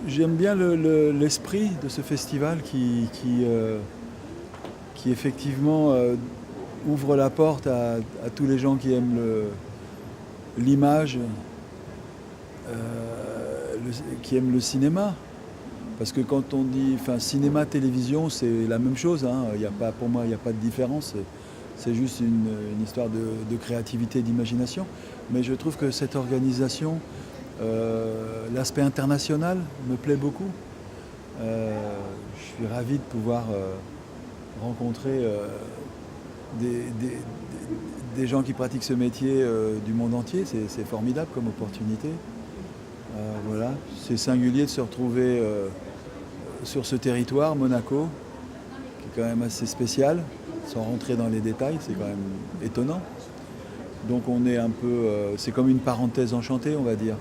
J'aime bien l'esprit de ce festival qui effectivement ouvre la porte à tous les gens qui aiment l'image, qui aiment le cinéma. Parce que quand on dit cinéma, télévision, c'est la même chose. Hein. Pour moi, il n'y a pas de différence. C'est juste une histoire de créativité et d'imagination. Mais je trouve que cette organisation, l'aspect international me plaît beaucoup. Je suis ravi de pouvoir rencontrer des gens qui pratiquent ce métier du monde entier. C'est formidable comme opportunité. Voilà. C'est singulier de se retrouver sur ce territoire, Monaco, qui est quand même assez spécial. Sans rentrer dans les détails, c'est quand même étonnant. Donc on est un peu, c'est comme une parenthèse enchantée, on va dire.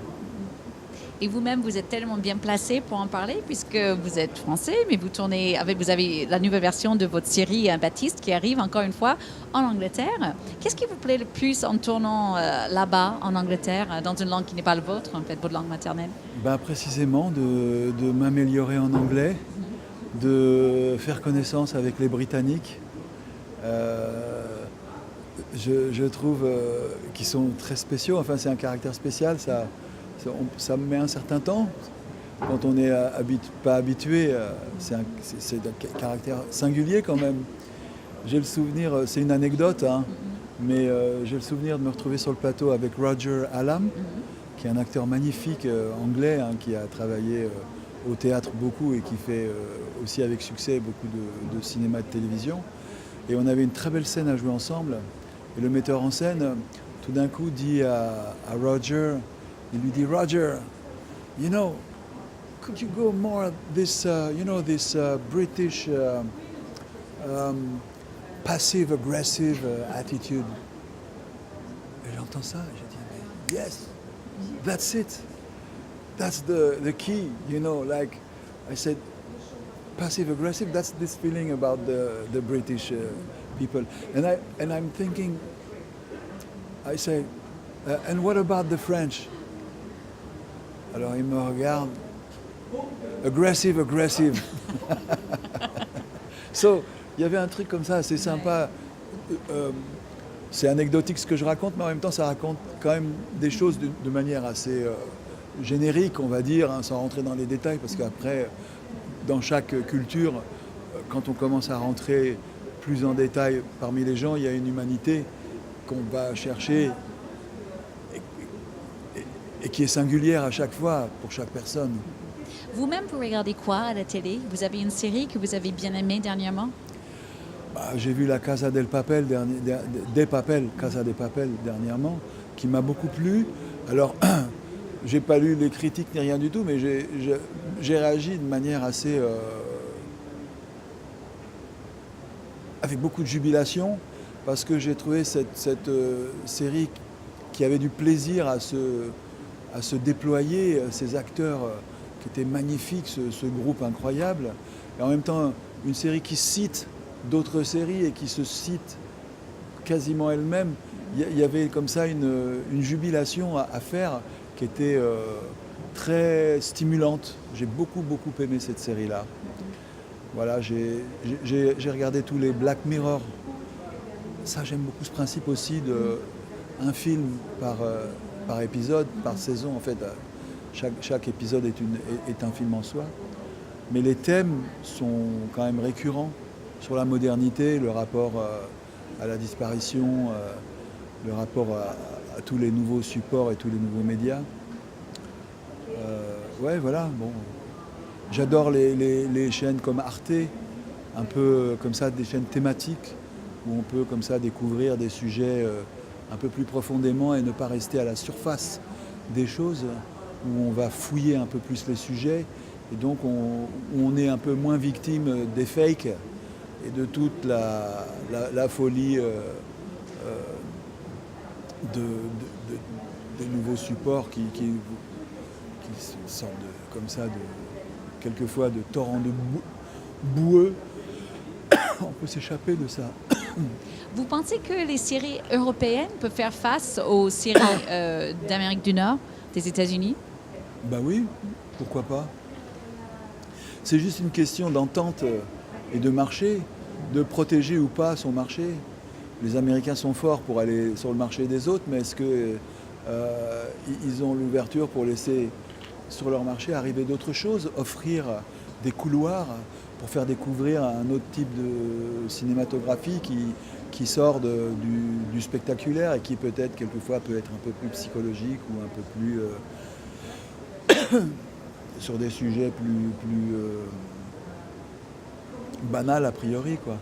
Et vous-même, vous êtes tellement bien placé pour en parler, puisque vous êtes français, mais vous avez la nouvelle version de votre série Baptiste qui arrive encore une fois en Angleterre. Qu'est-ce qui vous plaît le plus en tournant là-bas, en Angleterre, dans une langue qui n'est pas la vôtre, en fait, votre langue maternelle? Précisément de m'améliorer en anglais, de faire connaissance avec les Britanniques. Je trouve qu'ils sont très spéciaux. Enfin, c'est un caractère spécial. Ça me met un certain temps. Quand on n'est pas habitué, c'est un caractère singulier quand même. J'ai le souvenir, c'est une anecdote, hein, mais j'ai le souvenir de me retrouver sur le plateau avec Roger Hallam, qui est un acteur magnifique anglais, hein, qui a travaillé au théâtre beaucoup et qui fait aussi avec succès beaucoup de cinéma et de télévision. Et on avait une très belle scène à jouer ensemble. Et le metteur en scène, tout d'un coup, dit à Roger, il lui dit, Roger, could you go more this British passive-aggressive attitude? Et j'entends ça, et je dis, yes, that's it. That's the key, like I said, passive-aggressive, that's this feeling about the British people. And I'm thinking, I say, and what about the French? Alors il me regarde, aggressive. So, il y avait un truc comme ça, assez sympa. C'est anecdotique ce que je raconte, mais en même temps ça raconte quand même des choses de manière assez générique, on va dire, hein, sans rentrer dans les détails, parce qu'après, dans chaque culture, quand on commence à rentrer plus en détail parmi les gens, il y a une humanité qu'on va chercher et qui est singulière à chaque fois pour chaque personne. Vous-même, vous regardez quoi à la télé? Vous avez une série que vous avez bien aimée dernièrement? J'ai vu la Casa del Papel, Casa de Papel dernièrement, qui m'a beaucoup plu. Alors, j'ai pas lu les critiques ni rien du tout, mais j'ai réagi de manière assez avec beaucoup de jubilation, parce que j'ai trouvé cette série qui avait du plaisir à se déployer, ces acteurs qui étaient magnifiques, ce groupe incroyable, et en même temps une série qui cite d'autres séries et qui se cite quasiment elle-même. Il y avait comme ça une jubilation à faire qui était très stimulante. J'ai beaucoup aimé cette série-là. Voilà, j'ai regardé tous les Black Mirror. Ça, j'aime beaucoup ce principe aussi de un film par épisode, par saison. En fait, chaque épisode est un film en soi. Mais les thèmes sont quand même récurrents sur la modernité, le rapport à la disparition, le rapport à tous les nouveaux supports et tous les nouveaux médias. Ouais, voilà, bon. J'adore les chaînes comme Arte, un peu comme ça, des chaînes thématiques, où on peut comme ça découvrir des sujets un peu plus profondément et ne pas rester à la surface des choses, où on va fouiller un peu plus les sujets, et donc on est un peu moins victime des fakes et de toute la folie des nouveaux supports qui sortent comme ça, quelquefois de torrents de boueux. On peut s'échapper de ça. Vous pensez que les séries européennes peuvent faire face aux séries d'Amérique du Nord, des États-Unis? Bah oui, pourquoi pas. C'est juste une question d'entente et de marché, de protéger ou pas son marché. Les Américains sont forts pour aller sur le marché des autres, mais est-ce qu'ils ont l'ouverture pour laisser sur leur marché arriver d'autres choses, offrir des couloirs pour faire découvrir un autre type de cinématographie qui sort du spectaculaire et qui peut-être quelquefois peut être un peu plus psychologique ou un peu plus sur des sujets plus banals a priori, quoi.